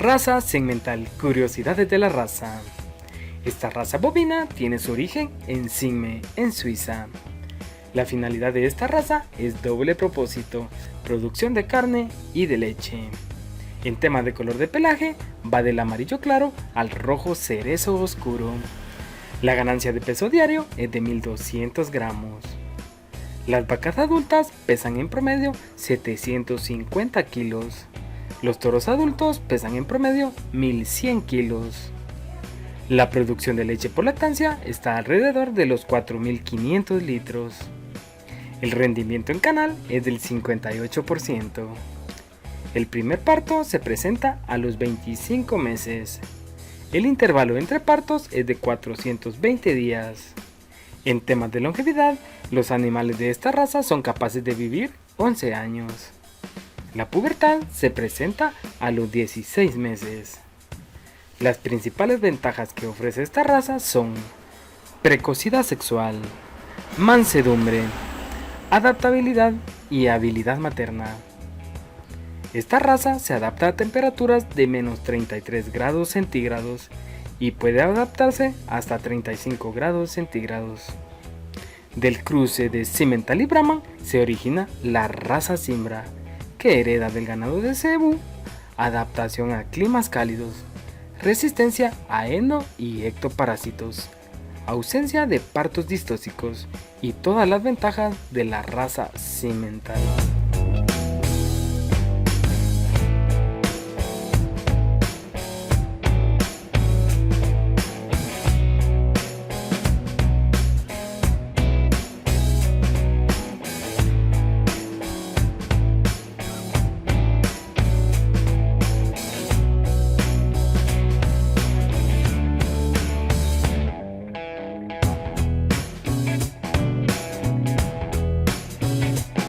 Raza segmental, curiosidades de la raza. Esta raza bovina tiene su origen en Simme, en Suiza. La finalidad de esta raza es doble propósito, producción de carne y de leche. En tema de color de pelaje, va del amarillo claro al rojo cerezo oscuro. La ganancia de peso diario es de 1200 gramos. Las vacas adultas pesan en promedio 750 kilos. Los toros adultos pesan en promedio 1100 kilos. La producción de leche por lactancia está alrededor de los 4500 litros. El rendimiento en canal es del 58%. El primer parto se presenta a los 25 meses. El intervalo entre partos es de 420 días. En temas de longevidad, los animales de esta raza son capaces de vivir 11 años. La pubertad se presenta a los 16 meses. Las principales ventajas que ofrece esta raza son precocidad sexual, mansedumbre, adaptabilidad y habilidad materna. Esta raza se adapta a temperaturas de menos 33 grados centígrados y puede adaptarse hasta 35 grados centígrados. Del cruce de Simmental y Brahman se origina la raza Simbra, que hereda del ganado de cebú, adaptación a climas cálidos, resistencia a endo y ectoparásitos, ausencia de partos distóxicos y todas las ventajas de la raza Simmental.